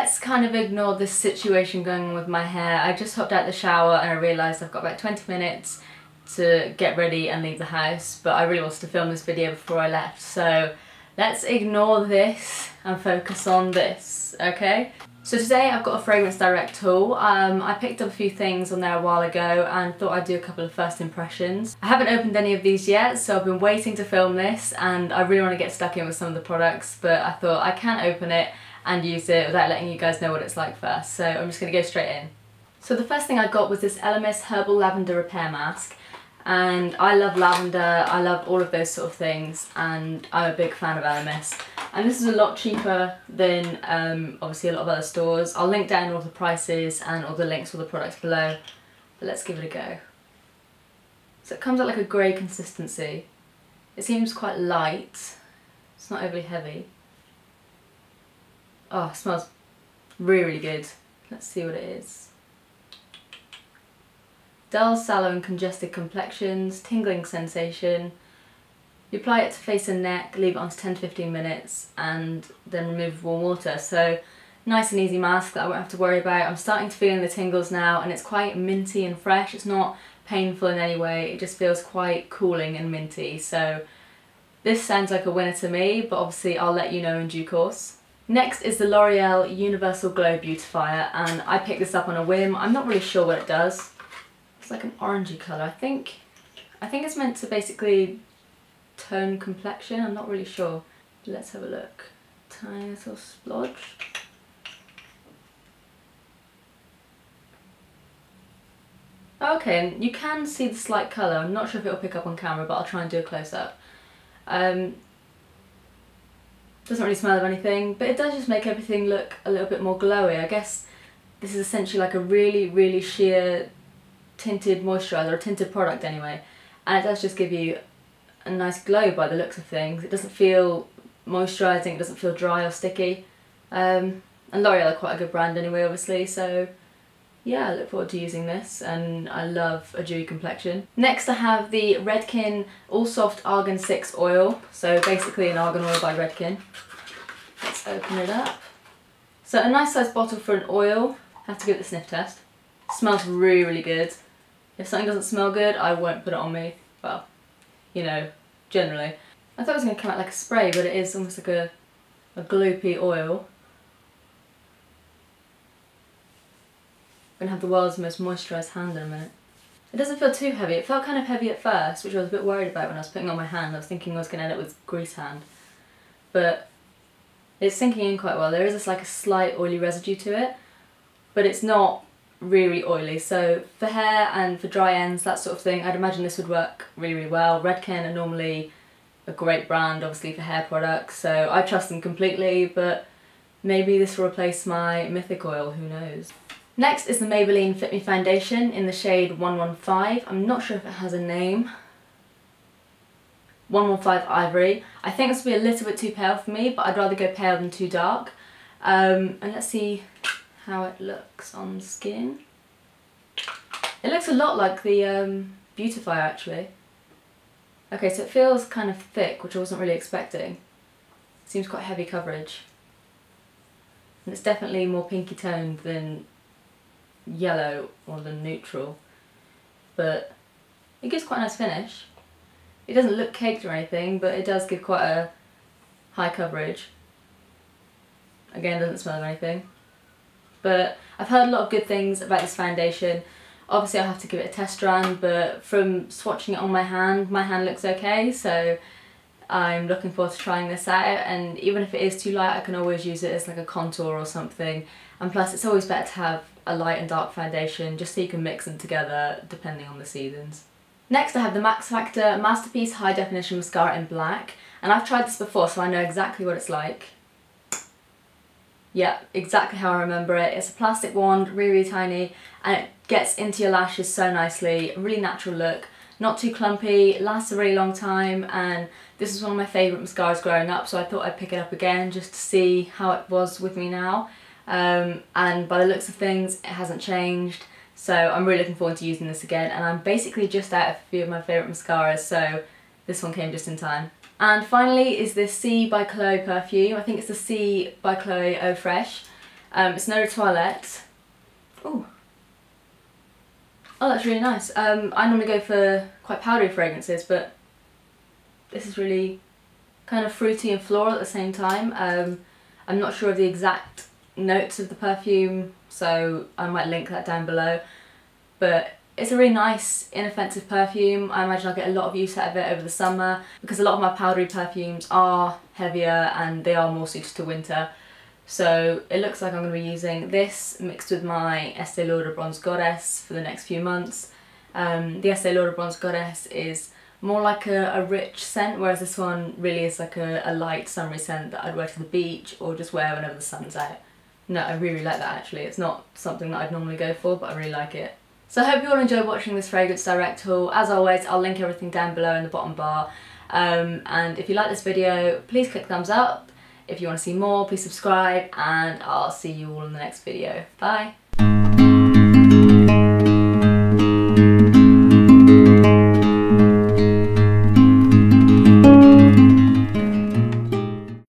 let's kind of ignore this situation going on with my hair. I just hopped out the shower and I realised I've got about 20 minutes to get ready and leave the house, but I really wanted to film this video before I left, so let's ignore this and focus on this, okay? So today I've got a Fragrance Direct tool. I picked up a few things on there a while ago and thought I'd do a couple of first impressions. I haven't opened any of these yet, so I've been waiting to film this and I really want to get stuck in with some of the products, but I thought I can't open it and use it without letting you guys know what it's like first, so I'm just going to go straight in. So the first thing I got was this Elemis Herbal Lavender Repair Mask, and I love lavender, I love all of those sort of things, and I'm a big fan of Elemis. And this is a lot cheaper than obviously a lot of other stores. I'll link down all the prices and all the links for the products below, but let's give it a go. So it comes out like a grey consistency. It seems quite light, it's not overly heavy. Oh, it smells really, really good. Let's see what it is. Dull, sallow and congested complexions, tingling sensation. You apply it to face and neck, leave it on to 10 to 15 minutes and then remove with warm water. So nice and easy mask that I won't have to worry about. I'm starting to feel the tingles now and it's quite minty and fresh. It's not painful in any way, it just feels quite cooling and minty. So this sounds like a winner to me, but obviously I'll let you know in due course. Next is the L'Oreal Universal Glow Beautifier, and I picked this up on a whim. I'm not really sure what it does. It's like an orangey colour. I think it's meant to basically tone complexion. I'm not really sure. Let's have a look. Tiny little splodge. Okay, and you can see the slight colour. I'm not sure if it'll pick up on camera, but I'll try and do a close-up. Doesn't really smell of anything, but it does just make everything look a little bit more glowy. I guess this is essentially like a really, really sheer tinted moisturiser, or tinted product anyway, and it does just give you a nice glow by the looks of things. It doesn't feel moisturising, it doesn't feel dry or sticky, and L'Oreal are quite a good brand anyway obviously, so yeah, I look forward to using this and I love a dewy complexion. Next I have the Redken All Soft Argan 6 oil, so basically an argan oil by Redken. Let's open it up. So a nice sized bottle for an oil. Have to give it the sniff test. Smells really, really good. If something doesn't smell good, I won't put it on me. Well, you know, generally. I thought it was going to come out like a spray, but it is almost like a gloopy oil. I'm going to have the world's most moisturised hand in a minute. It doesn't feel too heavy. It felt kind of heavy at first, which I was a bit worried about when I was putting it on my hand. I was thinking I was going to end up with grease hand. But it's sinking in quite well. There is just like a slight oily residue to it, but it's not really oily. So for hair and for dry ends, that sort of thing, I'd imagine this would work really, really well. Redken are normally a great brand, obviously, for hair products, so I trust them completely, but maybe this will replace my Mythic oil, who knows. Next is the Maybelline Fit Me Foundation in the shade 115. I'm not sure if it has a name. 115 Ivory. I think this will be a little bit too pale for me, but I'd rather go pale than too dark. And let's see how it looks on skin. It looks a lot like the beautifier actually. Okay, so it feels kind of thick, which I wasn't really expecting. It seems quite heavy coverage. And it's definitely more pinky toned than yellow or than neutral, but it gives quite a nice finish. It doesn't look caked or anything, but it does give quite a high coverage. Again, doesn't smell of anything. But I've heard a lot of good things about this foundation. Obviously I'll have to give it a test run, but from swatching it on my hand looks okay, so I'm looking forward to trying this out, and even if it is too light I can always use it as like a contour or something, and plus it's always better to have a light and dark foundation just so you can mix them together depending on the seasons. Next I have the Max Factor Masterpiece High Definition Mascara in black, and I've tried this before so I know exactly what it's like. Yeah, exactly how I remember it. It's a plastic wand, really, really tiny, and it gets into your lashes so nicely. A really natural look, not too clumpy, lasts a really long time, and this is one of my favourite mascaras growing up, so I thought I'd pick it up again just to see how it was with me now. And by the looks of things, it hasn't changed, so I'm really looking forward to using this again, and I'm basically just out of a few of my favourite mascaras, so this one came just in time. And finally is this C by Chloe perfume. I think it's the C by Chloe Eau Fresh. It's an eau de toilette. Ooh. Oh, that's really nice. I normally go for quite powdery fragrances, but this is really kind of fruity and floral at the same time. I'm not sure of the exact notes of the perfume, so I might link that down below. But it's a really nice, inoffensive perfume. I imagine I'll get a lot of use out of it over the summer because a lot of my powdery perfumes are heavier and they are more suited to winter. So it looks like I'm going to be using this mixed with my Estee Lauder Bronze Goddess for the next few months. The Estee Lauder Bronze Goddess is more like a rich scent, whereas this one really is like a light summery scent that I'd wear to the beach or just wear whenever the sun's out. No, I really like that actually. It's not something that I'd normally go for, but I really like it. So I hope you all enjoyed watching this fragrance direct haul. As always, I'll link everything down below in the bottom bar. And if you like this video, please click thumbs up. If you want to see more, please subscribe, and I'll see you all in the next video. Bye!